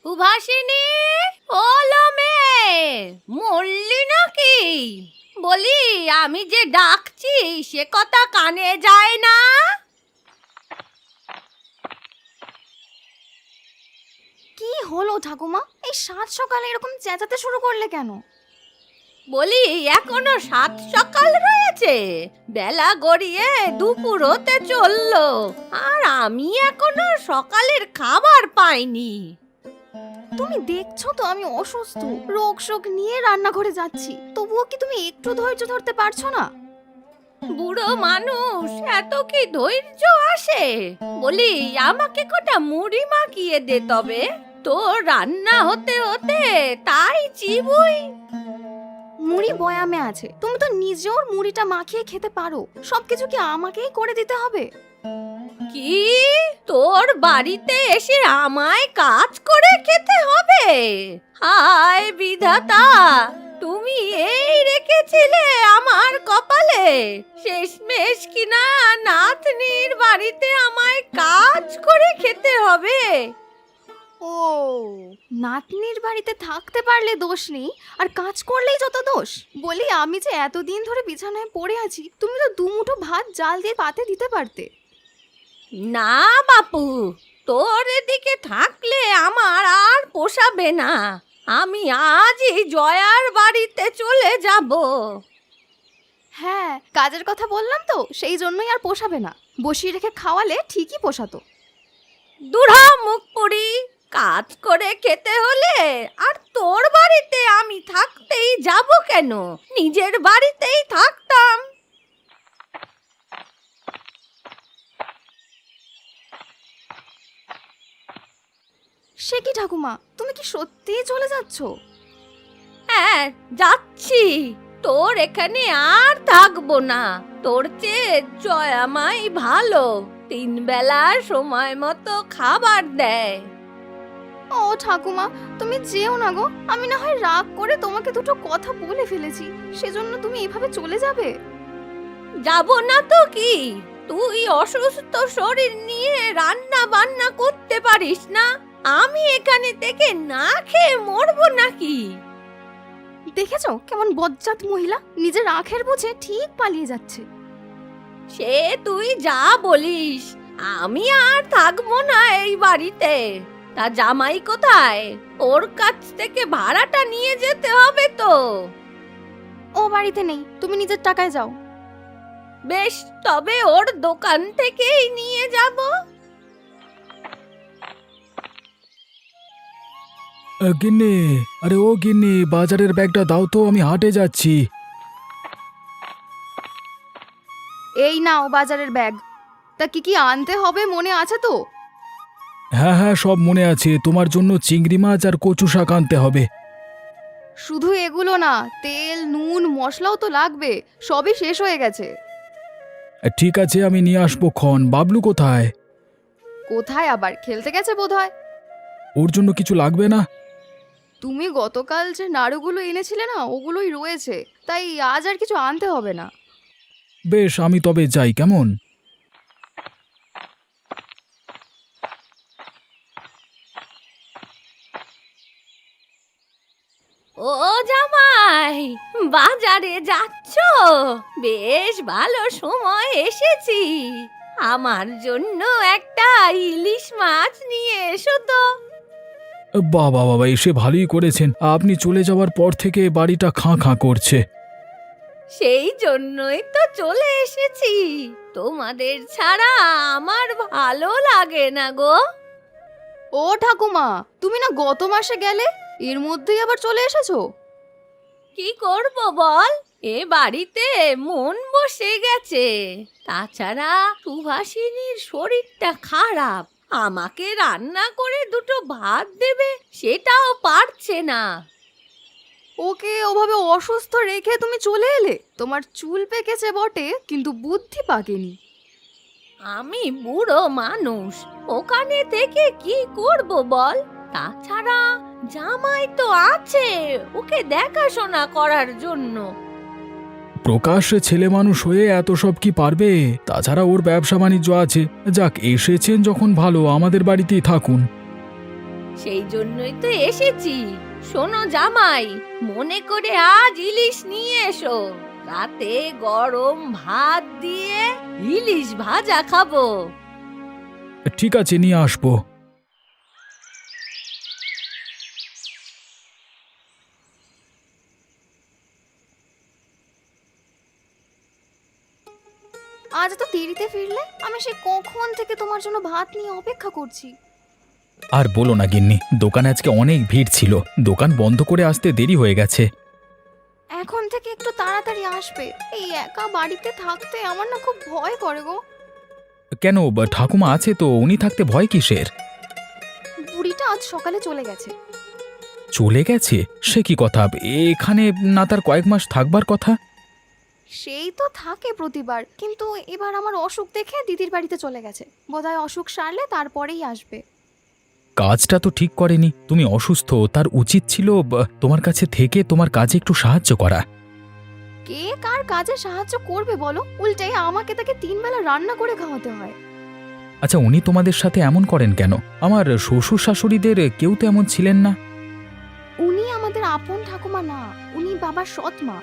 সুভাষিনী, ওলো মেয়ে, মরলি নাকি? বলি, আমি যে ডাকছি সে কথা কানে যায় না? কি হলো ঠাকুমা? এই সাত সকালে এরকম চেঁচাতে শুরু করলে কেন? বলি, এখনো সাত সকাল রয়েছে, বেলা গড়িয়ে দুপুর হতে চললো, আর আমি এখনো সকালের খাবার পাইনি। তুমি দেখছো তো আমি অসুস্থ, রোগ শোক নিয়ে রান্নাঘরে যাচ্ছি, তবুও কি তুমি একটু ধৈর্য ধরতে পারছো না? বুড়ো মানুষ, এত কি ধৈর্য আসে? বলি, আমাকে কটা মুড়ি মাখিয়ে দে তবে, তোর রান্না হতে হতে তাই চিবুই। মুড়ি বয়ামে আছে, তুমি তো নিজেও মুড়িটা মাখিয়ে খেতে পারো, সবকিছু কি আমাকেই করে দিতে হবে? কি, তোর বাড়িতে এসে আমায় কাজ করে খেতে হবে? হায় বিধাতা, তুমি এই রেখেছিলে আমার কপালে? শেষমেশ কিনা নাতনির বাড়িতে আমায় কাজ করে খেতে হবে। ও, নাতনির বাড়িতে থাকতে পারলে দোষ নেই, আর কাজ করলেই যত দোষ। বলি, আমি যে এতদিন ধরে বিছানায় পড়ে আছি, তুমি তো দুমুঠো ভাত জাল দিয়ে পাতে দিতে পারতে। না বাপু, তোর এদিকে থাকলে আমার আর পোষাবে না। আমি আজই জয়ার বাড়িতে চলে যাব। হ্যাঁ, কাজের কথা বললাম তো, সেই জন্যই আর পোষাবে না। বসিয়ে রেখে খাওয়ালে ঠিকই পোষাতো। দুরা মুখ পুরি, কাজ করে খেতে হলে আর তোর বাড়িতে আমি থাকতেই যাব কেন? নিজের বাড়িতেই থাকতাম। সে কি ঠাকুমা, তুমি কি সত্যিই চলে যাচ্ছ? হ্যাঁ, যাচ্ছি। তোর এখানে আর থাকবো না। তোর চেয়ে জয়ামাই ভালো, 3 বেলা সময় মতো খাবার দেয়। ও ঠাকুমা, তুমি যেও না গো, আমি না হয় রাগ করে তোমাকে দুটো কথা বলে ফেলেছি, সেজন্য তুমি এভাবে চলে যাবে? যাব না তো কি? তুই অসুস্থ শরীর নিয়ে রান্না বান্না করতে পারিস না? আমি এখানে থেকে না খেয়ে মরবো নাকি? দেখেছো কেমন বজ্জাত মহিলা, নিজের আখের বুঝে ঠিক পালিয়ে যাচ্ছে। সে তুই যা বলিস, আমি আর থাকবো না এই বাড়িতে। তা জামাই কোথায়? ওর কাছ থেকে ভাড়াটা নিয়ে যেতে হবে তো। ও বাড়িতে নেই, তুমি নিজের টাকায় যাও। বেশ, তবে ওর দোকান থেকেই নিয়ে যাব। গিন্নি, আরে ও গিন্নি, বাজারের ব্যাগটা দাও তো, আমি হাটে যাচ্ছি। এই নাও বাজারের ব্যাগ। তা কি কি আনতে হবে মনে আছে তো? হ্যাঁ হ্যাঁ, সব মনে আছে। তোমার জন্য চিংড়ি মাছ আর কচু শাক আনতে হবে। শুধু এগুলো না, তেল নুন মশলাও তো লাগবে, সবই শেষ হয়ে গেছে। ঠিক আছে, আমি নিয়ে আসবো ক্ষণ। বাবলু কোথায়? কোথায় আবার, খেলতে গেছে বোধহয়। ওর জন্য কিছু লাগবে না? তুমি গতকাল যে নাড়ুগুলো এনেছিলে না, ওগুলোই রয়েছে, তাই আজ আর কিছু আনতে হবে না। বেশ, আমি তবে যাই, কেমন? ও জামাই, বাজারে যাচ্ছ? বেশ ভালো সময় এসেছি। আমার জন্য একটা ইলিশ মাছ নিয়ে এসো তো। বাবা বাবা, এসে ভালোই করেছেন। আপনি চলে যাওয়ার পর থেকে বাড়িটা খাঁ খাঁ করছে। সেই জন্যই তো চলে এসেছি। তোমাদের ছাড়া আমার ভালো লাগে না গো। ও ঠাকুমা, তুমি না গত মাসে গেলে, এর মধ্যেই আবার চলে এসেছো? কি করব বল, এ বাড়িতে মন বসে গেছে। তাছাড়া সুভাষিনীর শরীরটা খারাপ, আমাকে রান্না করে দুটো ভাত দেবে সেটাও পারছে না। ওকে ওভাবে অসুস্থ রেখে তুমি চলে এলে? তোমার চুল পেকেছে বটে, কিন্তু বুদ্ধি পাকেনি। আমি বুড়ো মানুষ, ওখানে থেকে কি করব বল? তাছাড়া জামাই তো আছে ওকে দেখাশোনা করার জন্য। প্রকাশ্যে ছেলে মানুষ হয়ে এত সব কি পারবে? তাছাড়া ওর ব্যবসা বাণিজ্য আছে। যাক, এসেছেন যখন ভালো, আমাদের বাড়িতেই থাকুন। সেই জন্যই তো এসেছি। শোনো জামাই, মনে করে আজ ইলিশ নিয়ে এসো। রাতে গরম ভাত দিয়ে ইলিশ ভাজা খাবো। ঠিক আছে, নিয়ে আসবো। আজ তো দেরিতে ফিরলে, আমি সে কখন থেকে তোমার জন্য ভাত নিয়ে অপেক্ষা করছি। আর বলো না গিন্নি, দোকানে আজকে অনেক ভিড় ছিল, দোকান বন্ধ করে আসতে দেরি হয়ে গেছে। এখন থেকে একটু তাড়াতাড়ি আসবে। এই একা বাড়িতে থাকতে আমার না খুব ভয় করে গো। কেন, ঠাকুমা আছে তো, উনি থাকতে ভয় কিসের? বুড়িটা আজ সকালে চলে গেছে। চলে গেছে? সে কি কথা, এখানে না তার কয়েক মাস থাকবার কথা? সেই তো থাকে প্রতিবার, কিন্তু এবার আমার অসুখ দেখে দিদির বাড়িতে চলে গেছে। বোধহয় অসুখ সারলে তারপরেই আসবে। কাজটা তো ঠিক করেনি। তুমি অসুস্থ, তার উচিত ছিল তোমার কাছে থেকে তোমার কাজে একটু সাহায্য করা। কে কার কাজে সাহায্য করবে বলো? উল্টে আমাকে তাকে 3 বেলা রান্না করে খাওয়াতে হয়। আচ্ছা, উনি তোমাদের সাথে এমন করেন কেন? আমার শ্বশুর শাশুড়িদের কেউ তো এমন ছিলেন না। উনি আমাদের আপন ঠাকুমা না, উনি বাবার সৎ মা।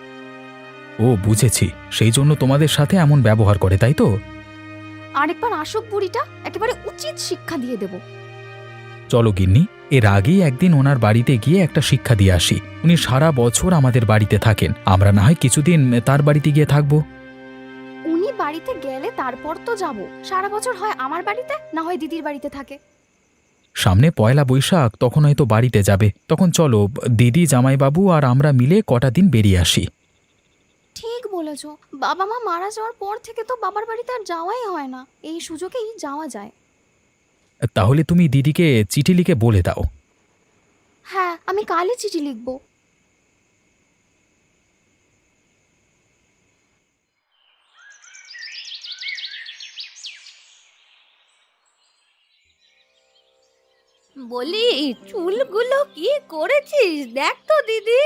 ও বুঝেছি, সেই জন্য তোমাদের সাথে এমন ব্যবহার করে, তাই তো? আরেকবার আসুক বুড়িটা, একেবারে উচিত শিক্ষা দিয়ে দেব। চলো গিন্নি, এর আগেই একদিন ওনার বাড়িতে গিয়ে একটা শিক্ষা দিয়ে আসি। উনি সারা বছর আমাদের বাড়িতে থাকেন, আমরা না হয় কিছুদিন তার বাড়িতে গিয়ে থাকবো। উনি বাড়িতে গেলে তারপর তো যাব। সারা বছর হয় আমার বাড়িতে, না হয় দিদির বাড়িতে থাকে। সামনে পয়লা বৈশাখ, তখন হয়তো বাড়িতে যাবে। তখন চলো, দিদি, জামাইবাবু আর আমরা মিলে কটা দিন বেরিয়ে আসি। ঠিক বলেছ, বাবা মা মারা যাওয়ার পর থেকে তো বাবার বাড়িতে আর যাওয়াই হয় না। এই সুযোগেই যাওয়া যায়। তাহলে তুমি দিদিকে চিঠি লিখে বলে দাও। হ্যাঁ, আমি কালই চিঠি লিখব। বলি, চুলগুলো কি করেছিস দেখ তো দিদি।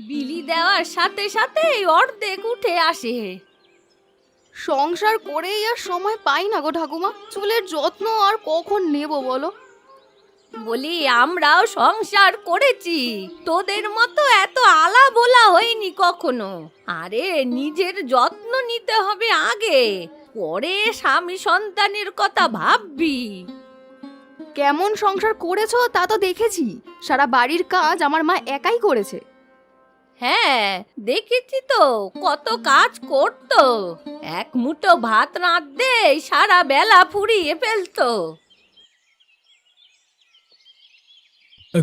বিলি দেওয়ার সাথে সাথে অর্ধেক উঠে আসে। সংসার করেই আর সময় পাই না গো ঠাকুমা। চুলের যত্ন আর কখন নেব বলো? বলি, আমরাও সংসার করেছি, তোদের মতো এত আলা বোলা হয়নি কখনো। আরে নিজের যত্ন নিতে হবে আগে, পরে স্বামী সন্তানের কথা ভাববি। কেমন সংসার করেছো তা তো দেখেছি। সারা বাড়ির কাজ আমার মা একাই করেছে। হ্যাঁ, দেখেছি তো কত কাজ করতো। এক মুঠো ভাত রাঁধতে সারা বেলা ফুরিয়ে ফেলতো।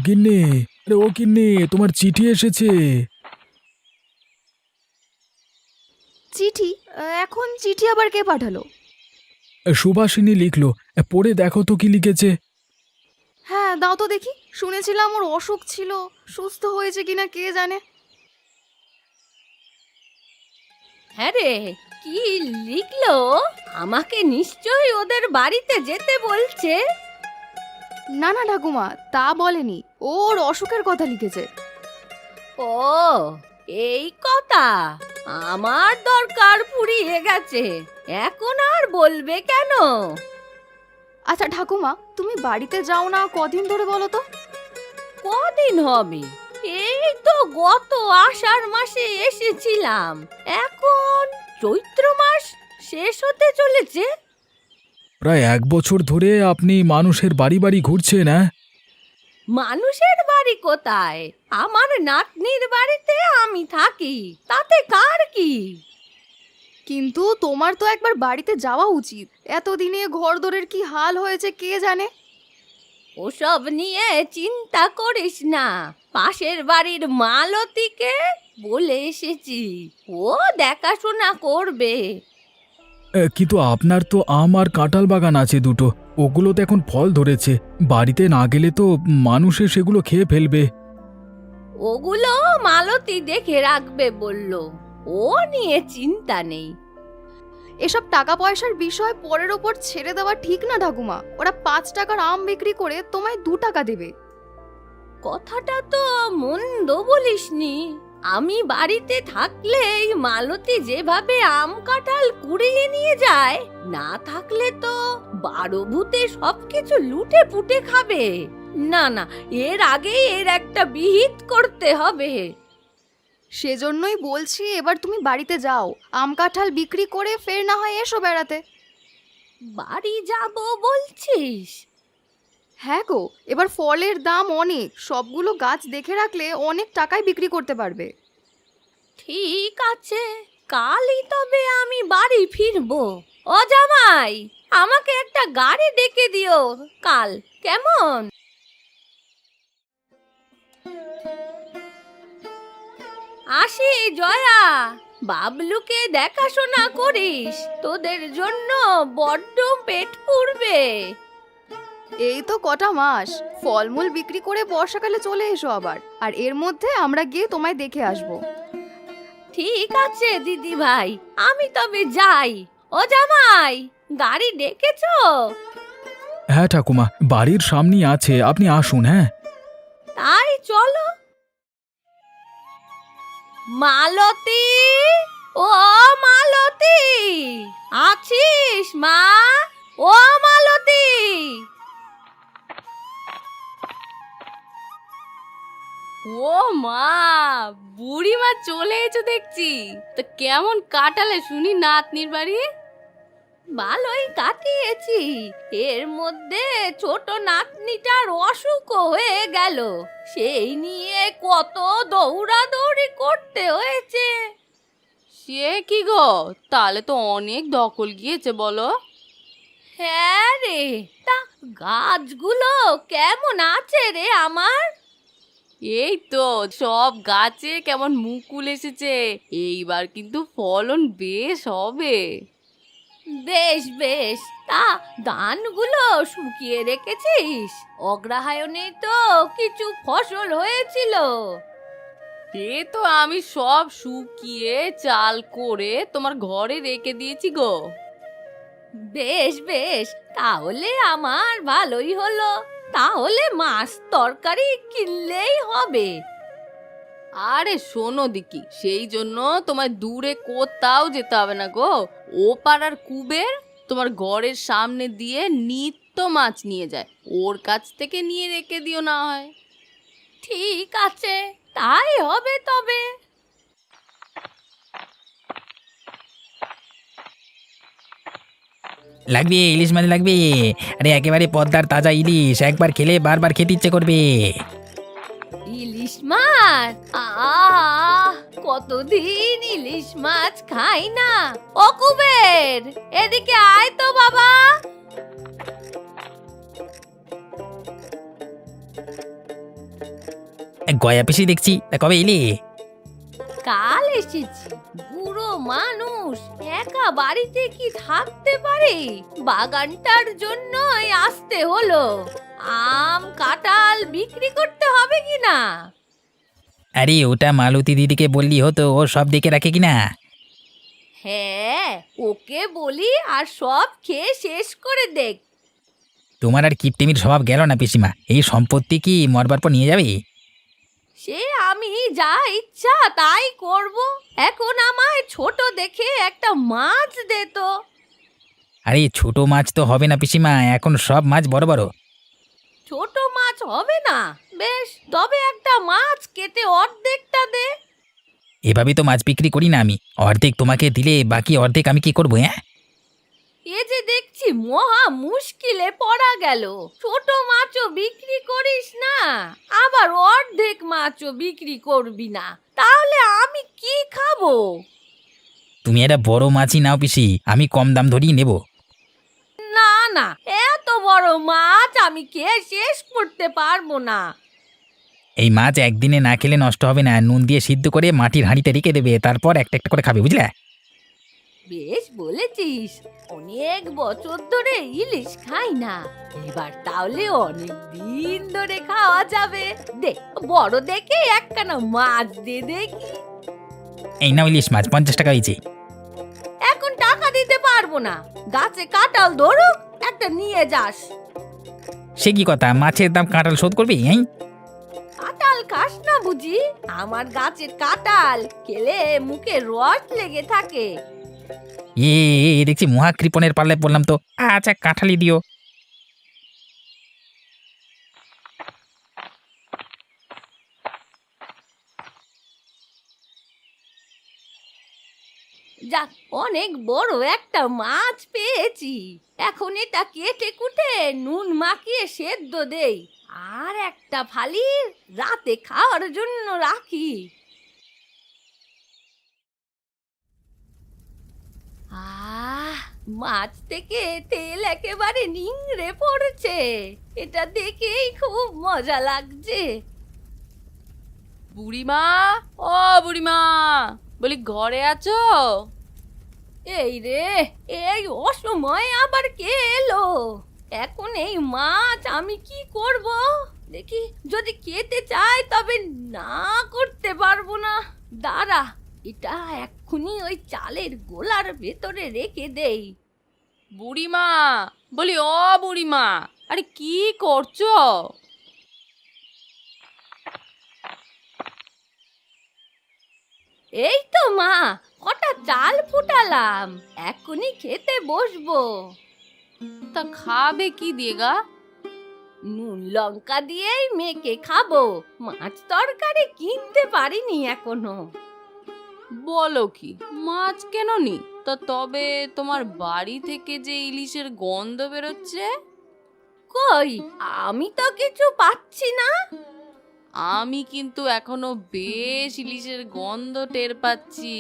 গিন্নি, আরে ও গিন্নি, তোমার চিঠি এসেছে। চিঠি? এখন চিঠি আবার কে পাঠালো? সুভাষিনী লিখলো, পড়ে দেখো তো কি লিখেছে। হ্যাঁ, দাও তো দেখি। শুনেছিলাম ওর অসুখ ছিল, সুস্থ হয়েছে কিনা কে জানে। হ্যাঁ রে, কি লিখলো? আমাকে নিশ্চয়ই ওদের বাড়িতে যেতে বলছে। না না ঠাকুমা, তা বলেনি। ওর অসুখের কথা লিখেছে। ও, এই কথা। আমার দরকার ফুরিয়ে গেছে, এখন আর বলবে কেন? আচ্ছা ঠাকুমা, তুমি বাড়িতে যাও না কদিন ধরে বলো তো? কদিন হবে? এই তো গত আষাঢ় মাসে এসেছিলাম, এখন চৈত্র মাস শেষ হতে চলেছে। প্রায় 1 বছর ধরে আপনি মানুষের বাড়ি বাড়ি ঘুরছেন, হ্যাঁ? মানুষের বাড়ি কোথায়? আমার নাতনির বাড়িতে আমি থাকি, তাতে কার কি? কিন্তু তোমার তো একবার বাড়িতে যাওয়া উচিত। এতদিনে ঘরদোরের কি হাল হয়েছে কে জানে। ওসব নিয়ে চিন্তা করিস না, পাশের বাড়ির মালতীকে বলে এসেছি, ও দেখাশোনা করবে। কিন্তু আপনার তো আম আর কাঁঠাল বাগান আছে দুটো, ওগুলো তো এখন ফল ধরেছে। বাড়িতে না গেলে তো মানুষে সেগুলো খেয়ে ফেলবে। ওগুলো মালতী দেখে রাখবে বলল, ও নিয়ে চিন্তা নেই। এসব টাকা পয়সার বিষয় পরের ওপর ছেড়ে দেওয়া ঠিক না ঠাকুমা। ওরা 5 টাকার আম বিক্রি করে তোমায় 2 টাকা দেবে। কথাটা তো মন্দ বলিসনি। আমি বাড়িতে থাকলেই মালতী যেভাবে আম কাঁঠাল কুড়িয়ে নিয়ে যায়, না থাকলে তো 12 ভূতে সবকিছু লুটে পুটে খাবে। না না, এর আগেই এর একটা বিহিত করতে হবে। সেজন্যই বলছি এবার তুমি বাড়িতে যাও, আম কাঁঠাল বিক্রি করে ফের না হয় এসো বেড়াতে। বাড়ি যাব বলছিস? হ্যাঁ গো, এবার ফলের দাম অনেক, সবগুলো গাছ দেখে রাখলে অনেক টাকায় বিক্রি করতে পারবে। ঠিক আছে, কালই তবে আমি বাড়ি ফিরবো। ও জামাই, আমাকে একটা গাড়ি ডেকে দিও কাল, কেমন? আসি জয়া, বাবলুকে দেখাশোনা করিস, তোদের জন্য বড্ড পেট পুড়বে। এই তো কটা মাস, ফলমূল বিক্রি করে বর্ষাকালে চলে এসো আবার, আর এর মধ্যে আমরা গিয়ে তোমায় দেখে আসবো। ঠিক আছে দিদি ভাই, আমি তবে যাই। ও জামাই, গাড়ি ডেকেছো? হ্যাঁ ঠাকুমা, বাড়ির সামনেই আছে, আপনি আসুন। হ্যাঁ, তাই চলো। মালতী, ও মালতী, আছিস মা? ও মালতী। ও মা, বুড়িমা চলে এসো দেখছি। তো কেমন কাটালে শুনি নাতনির বাড়ি? ভালোই কাটিয়েছি, এর মধ্যে ছোট নাতনিটার অসুখ হয়ে গেল, সেই নিয়ে কত দৌড়াদৌড়ি করতে হয়েছে। সে কি গো, তাহলে তো অনেক দখল গিয়েছে বলো। হ্যাঁ রে, তা গাছগুলো কেমন আছে রে আমার? এই তো সব গাছে কেমন মুকুল এসেছে, এইবার কিন্তু ফলন বেশ হবে। বেশ বেশ, তা ধানগুলো শুকিয়ে রেখেছিস? অগ্রহায়ণে তো কিছু ফসল হয়েছিল। সে তো আমি সব শুকিয়ে চাল করে তোমার ঘরে রেখে দিয়েছি গো। বেশ বেশ, তাহলে আমার ভালোই হলো, তাহলে মাছ তরকারি কিনলেই হবে। আরে শোনো দিকি, সেই জন্য তোমার দূরে কোথাও যেতে হবে না গো। ও পাড়ার কুবের তোমার ঘরের সামনে দিয়ে নিত্য মাছ নিয়ে যায়, ওর কাছ থেকে নিয়ে রেখে দিও না হয়। ঠিক আছে, তাই হবে তবে। লাগবে, ইলিশ মাছ লাগবে। আরে একেবারে পদ্মার তাজা ইলিশ, একবার খেলে বারবার খেতে ইচ্ছে করবে। ইলিশ মাছ, আহ কতদিন ইলিশ মাছ খাই না। ও কুবের, এদিকে আয় তো বাবা। গয়া পিসি দেখছি, তা কবে এলি? কাল এসেছি, বুড়ো মানুষ একা বাড়িতে কি থাকতে পারে? বাগানটার জন্যই আসতে হলো। আম কাঁঠাল বিক্রি করতে হবে কিনা? আরে ওটা মালতী দিদিকে বললি হতো, ও সব দেখে রাখে কিনা। হ্যাঁ, ওকে বলি আর সব খেয়ে শেষ করে দেখ। তোমার আর কিপটেমির স্বভাব গেল না পিসিমা, এই সম্পত্তি কি মরবার পর নিয়ে যাবে? সে আমি যা ইচ্ছা তাই করব। এখন আমায় ছোট দেখে একটা মাছ দে তো। আরে ছোট মাছ তো হবে না পিসিমা, এখন সব মাছ বড় বড়। ছোট মাছ হবে না? বেশ, তবে একটা মাছ কেটে অর্ধেকটা দে। এভাবে তো মাছ বিক্রি করি না আমি, অর্ধেক তোমাকে দিলে বাকি অর্ধেক আমি কি করবো? হ্যাঁ, এ যে দেখছি মহা মুশকিলে পড়া গেল। ছোট মাছও বিক্রি করিস না, আবার অর্ধেক মাছও বিক্রি করবি না, তাহলে আমি কি খাবো? তুমি একটা বড় মাছই নাও পিসি, আমি কম দাম ধরিয়ে নেব। না না, এত বড় মাছ আমি খেয়ে শেষ করতে পারবো না। এই মাছ একদিনে না খেলে নষ্ট হবে না, নুন দিয়ে সিদ্ধ করে মাটির হাঁড়িতে রেখে দেবে, তারপর একটা একটা করে খাবে, বুঝলে? বেশ বলেছিস, অনেক বছর ধরে ইলিশ খাই না, এবার তাহলে অনেক দিন ধরে খাওয়া যাবে। দে, বড় দেখে একখানা মাছ দে দেখি। এই নাও ইলিশ মাছ, 50 টাকা হয়েছে। এখন টাকা দিতে পারবো না, গাছে কাঁঠাল ধরুক একটা নিয়ে যাস। সে কি কথা, মাছের দাম কাঁঠাল শোধ করবি? কাঁঠাল খাস না বুঝি? আমার গাছের কাঁঠাল খেলে মুখে রস লেগে থাকে। এ দেখছি মহাকৃপণের পাল্লায় পড়লাম তো। আচ্ছা কাঁঠালি দিও। যাক, অনেক বড় একটা মাছ পেয়েছি। এখন এটা কেটে কুটে নুন মাখিয়ে সেদ্ধ দেই, আর একটা ফালি রাতে খাওয়ার জন্য রাখি। আহ, মাছ থেকে তেল একেবারে নিংড়ে পড়ছে। এটা দেখেই খুব মজা লাগছে। বুড়িমা, ও বুড়িমা, বলি ঘরে আছো? এই রে, এই অসময়ে আবার কে এলো? এখন এই মাছ আমি কি করব? দেখি, যদি খেতে চাই তবে না করতে পারবো না। দাঁড়া, এটা এক্ষুনি ওই চালের গোলার ভেতরে রেখে দেই। বুড়িমা, বলি ও বুড়িমা, আরে কি করছো? এই তো মা, কটা চাল ফুটালাম, এক্ষুনি খেতে বসবো। তা খাবে কি দিয়ে গা? নুন লঙ্কা দিয়েই মেখে খাবো। মাছ তরকারি কিনতে পারিনি এখনো। বলো কি, মাছ কেন নি? তা তবে তোমার বাড়ি থেকে যে ইলিশের গন্ধ বেরোচ্ছে? কই, আমি তো কিছু পাচ্ছি না। আমি কিন্তু এখনো বেশ ইলিশের গন্ধ টের পাচ্ছি।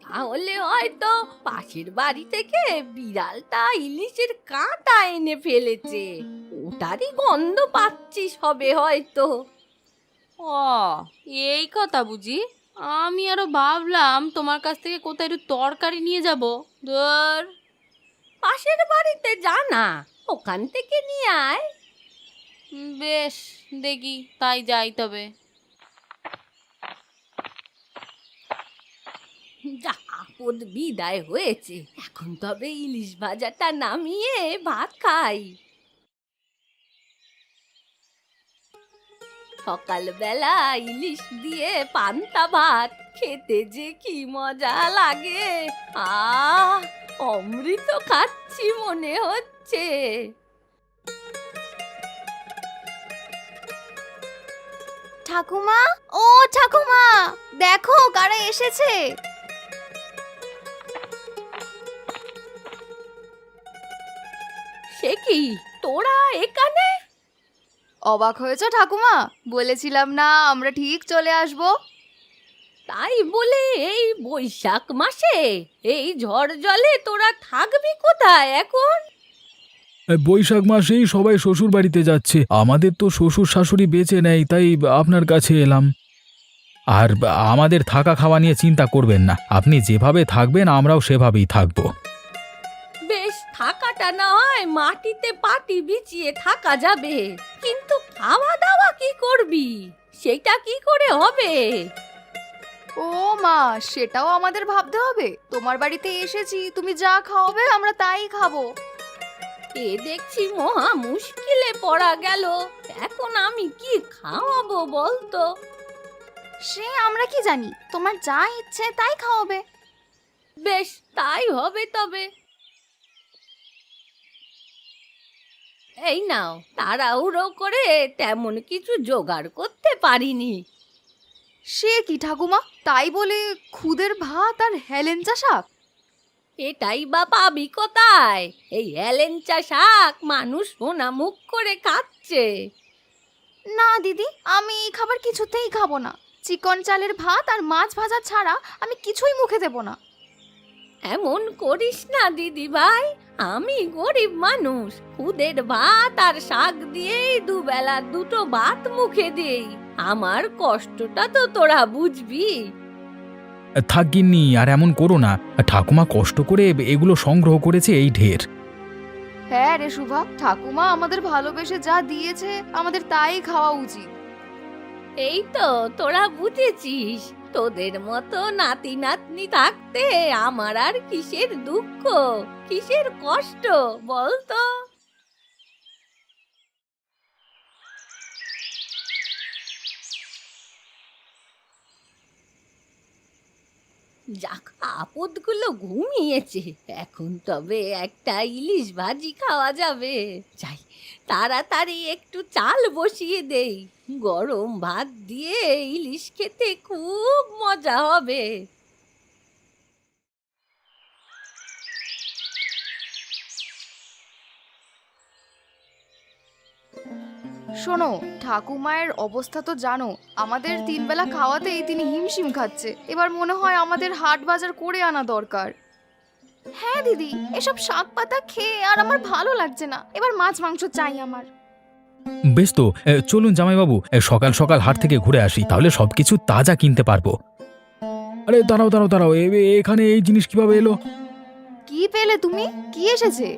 তাহলে হয়তো পাশের বাড়ি থেকে বিড়ালটা ইলিশের কাঁটা এনে ফেলেছে, ওটারই গন্ধ পাচ্ছিস হবে হয়তো। ও, এই কথা বুঝি? আমি আরো ভাবলাম তোমার কাছ থেকে কোথায় একটু তরকারি নিয়ে যাব। ধর, পাশের বাড়িতে জানা, ওখান থেকে নিয়ে আয়। বেশ, দেখি তাই যাই তবে। যা, আপদ বিদায় হয়েছে। এখন তবে ইলিশ ভাজাটা নামিয়ে ভাত খাই। সকালবেলা ইলিশ দিয়ে পান্তা ভাত খেতে যে কি মজা লাগে। অমৃত খাচ্ছি মনে হচ্ছে। ঠাকুমা, ও ঠাকুমা, দেখো কারা এসেছে। সে কি, তোরা এখানে? অবাক হয়েছো ঠাকুমা? বলেছিলাম না আমরা ঠিক চলে আসবো। তাই বলে এই বৈশাখ মাসে এই ঝড় জলে তোরা থাকবি কোথায় এখন? বৈশাখ মাসেই সবাই শ্বশুর বাড়িতে যাচ্ছে, আমাদের তো শ্বশুর শাশুড়ি বেঁচে নেই, তাই আপনার কাছে এলাম। আর আমাদের থাকা খাওয়া নিয়ে চিন্তা করবেন না, আপনি যেভাবে থাকবেন আমরাও সেভাবেই থাকবো। বেশ, থাকাটা না হয় মাটিতে পাটি বিছিয়ে থাকা যাবে, কিন্তু খাওয়া দাওয়া কি করবি? সেটা কি করে হবে? ও মা, সেটাও আমাদের ভাবতে হবে। তোমার বাড়িতে এসেছি, তুমি যা খাওয়াবে আমরা তাই খাবো। এ দেখছি মহা মুশকিলে পড়া গেল। এখন আমি কি খাওয়াবো বলতো? সে আমরা কি জানি, তোমার যা ইচ্ছে তাই খাওয়াবে। বেশ, তাই হবে তবে। এই নাও, তাড়াহুড়ো করে তেমন কিছু জোগাড় করতে পারিনি। সে কি ঠাকুমা, তাই বলে খুদের ভাত আর হেলেঞ্চা শাক? এটাই বা পাবি কোথায়? এই হেলেঞ্চা শাক মানুষ সোনা মুখ করে খাচ্ছে। না দিদি, আমি এই খাবার কিছুতেই খাবো না। চিকন চালের ভাত আর মাছ ভাজা ছাড়া আমি কিছুই মুখে দেব না। এমন করিস না দিদি ভাই, আমি গরিব মানুষ, খুদের ভাত আর শাক দিয়েই দুবেলা দুটো ভাত মুখে দেই। আমার কষ্টটা তো তোরা বুঝবি। থাক গিন্নি, আর এমন করো না, ঠাকুমা কষ্ট করে এগুলো সংগ্রহ করেছে, এই ঢের। হ্যাঁ রে শুভা, ঠাকুমা আমাদের ভালোবেসে যা দিয়েছে আমাদের তাই খাওয়া উচিত। এই তো তোরা বুঝেছিস। তোদের মতো নাতি নাতনি থাকতে আমার আর কিসের দুঃখ, কিসের কষ্ট বলতো? যাক, আপদগুলো ঘুমিয়েছে। এখন তবে একটা ইলিশ ভাজি খাওয়া যাবে। যাই, তাড়াতাড়ি একটু চাল বসিয়ে দেই। গরম ভাত দিয়ে ইলিশ খেতে খুব মজা হবে। শোনো, ঠাকুমায়ের অবস্থা তো জানো, আমাদের 3 বেলা খাওয়াতেই তিনি হিমশিম খাচ্ছে। এবার মনে হয় আমাদের হাট বাজার করে আনা দরকার। হ্যাঁ দিদি, এসব শাক পাতা খেয়ে আর আমার ভালো লাগছে না, এবার মাছ মাংস চাই আমার। বেশ তো, চলুন জামাইবাবু, সকাল সকাল হাট থেকে ঘুরে আসি, তাহলে সবকিছু তাজা কিনতে পারবো। আরে দাঁড়াও দাঁড়াও দাঁড়াও, এখানে এই জিনিস কিভাবে এলো? কি পেলে তুমি? কি এসেছে?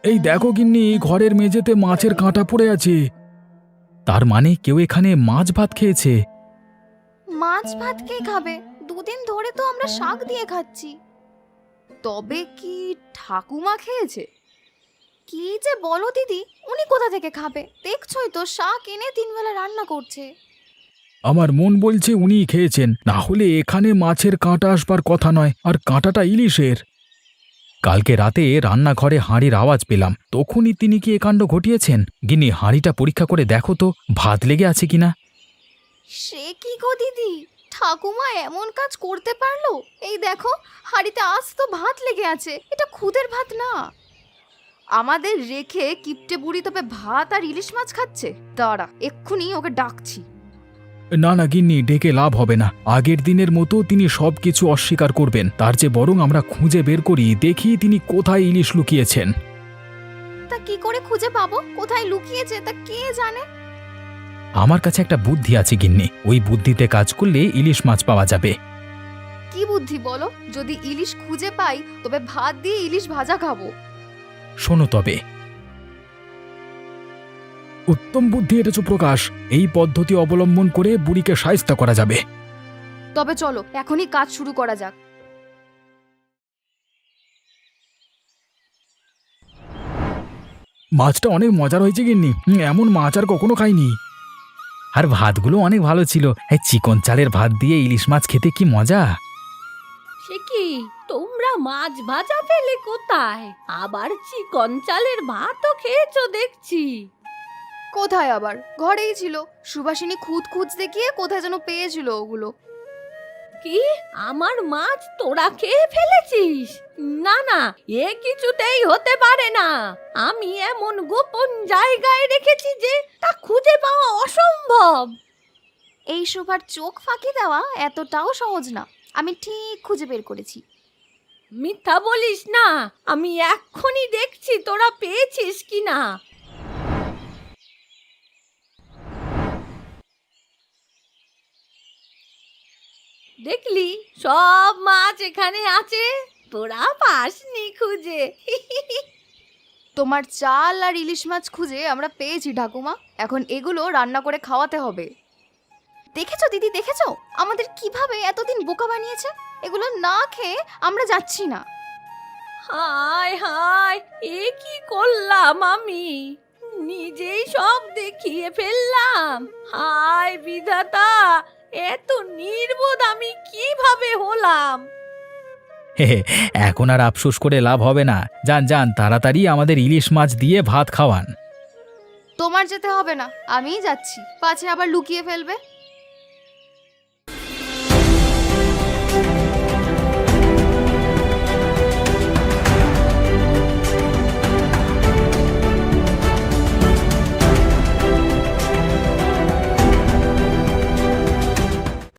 এই দেখো গিন্নি, ঘরের মেঝেতে মাছের কাঁটা পড়ে আছে। তার মানে কেউ এখানে মাছ ভাত খেয়েছে। মাছ ভাত কে খাবে? 2 দিন ধরে তো আমরা শাক দিয়ে খাচ্ছি। তবে কি ঠাকুমা খেয়েছে? কি যে বলো দিদি, উনি কোথা থেকে খাবে? দেখছই তো শাক এনে 3 বেলা রান্না করছে। আমার মন বলছে উনিই খেয়েছেন, না হলে এখানে মাছের কাঁটা আসবার কথা নয়, আর কাঁটাটা ইলিশের। কালকে রাতে রান্নাঘরে হাঁড়ির আওয়াজ পেলাম, তখনই তিনি কি এ কাণ্ড ঘটিয়েছেন। গিন্নি, হাঁড়িটা পরীক্ষা করে দেখো তো ভাত লেগে আছে কিনা। সে কি গো দিদি, ঠাকুমা এমন কাজ করতে পারলো? এই দেখো, হাঁড়িতে আজ তো ভাত লেগে আছে, এটা খুদের ভাত না। আমাদের রেখে কিপটে বুড়ি তবে ভাত আর ইলিশ মাছ খাচ্ছে। দাঁড়া, এক্ষুনি ওকে ডাকছি। না না গিন্নি, ডেকে লাভ হবে না। আগের দিনের মতো তিনি সবকিছু অস্বীকার করবেন, তার চেয়ে বরং আমরা খুঁজে বের করি, দেখি তিনি কোথায় ইলিশ লুকিয়েছেন। তা কি করে খুঁজে পাবো কোথায় লুকিয়েছে? তা কে জানে? আমার কাছে একটা বুদ্ধি আছে গিন্নি, ওই বুদ্ধিতে কাজ করলে ইলিশ মাছ পাওয়া যাবে। কি বুদ্ধি বলো? যদি ইলিশ খুঁজে পাই তবে ভাত দিয়ে ইলিশ ভাজা খাবো। শোনো তবে, উত্তম বুদ্ধি এটা প্রকাশ। এই পদ্ধতি অবলম্বন করে বুড়িকে শায়েস্তা করা যাবে। তবে চলো এখনই কাজ শুরু করা যাক। মাছটা অনেক মজার হয়েছে গিন্নি, এমন মাছ আর কখনো খাইনি। আর ভাতগুলো অনেক ভালো ছিল, চিকন চালের ভাত দিয়ে ইলিশ মাছ খেতে কি মজা। সে কি, তোমরা মাছ ভাজা পেলে কোথায়? আবার চিকন চালের ভাতও খেয়েছো দেখছি। কোথায় আবার, ঘরেই ছিল। সুভাষিনী খুঁত খুঁজতে গিয়ে কোথায় যেন পেয়েছিল ওগুলো। কি, আমার মাছ তোরা খেয়ে ফেলেছিস? না না, এ কিছুতেই হতে পারে না। আমি এমন গোপন জায়গায় রেখেছি যে তা খুঁজে পাওয়া অসম্ভব। এই শোভার চোখ ফাঁকি দেওয়া এতটাও সহজ না, আমি ঠিক খুঁজে বের করেছি। মিথ্যা বলিস না, আমি এক্ষুনি দেখছি তোরা পেয়েছিস কিনা। দেখলি, সব মাছ এখানে আছে, তোরা পাসনি খুঁজে। তোমার চাল আর ইলিশ মাছ খুঁজে আমরা পেয়েছি ঠাকুমা, এখন এগুলো রান্না করে খাওয়াতে হবে। দেখেছো দিদি, দেখেছো আমাদের কিভাবে এতদিন বোকা বানিয়েছে? এগুলো না খেয়ে আমরা যাচ্ছি না। হায় হায়, এ কি করলাম আমি? নিজেই সব দেখিয়ে ফেললাম। হায় বিধাতা, এত নির্বোধ আমি কিভাবে হলাম? এখন আর আফসোস করে লাভ হবে না। যান যান, তাড়াতাড়ি আমাদের ইলিশ মাছ দিয়ে ভাত খাওয়ান। তোমার যেতে হবে না, আমিই যাচ্ছি, পাছে আবার লুকিয়ে ফেলবে।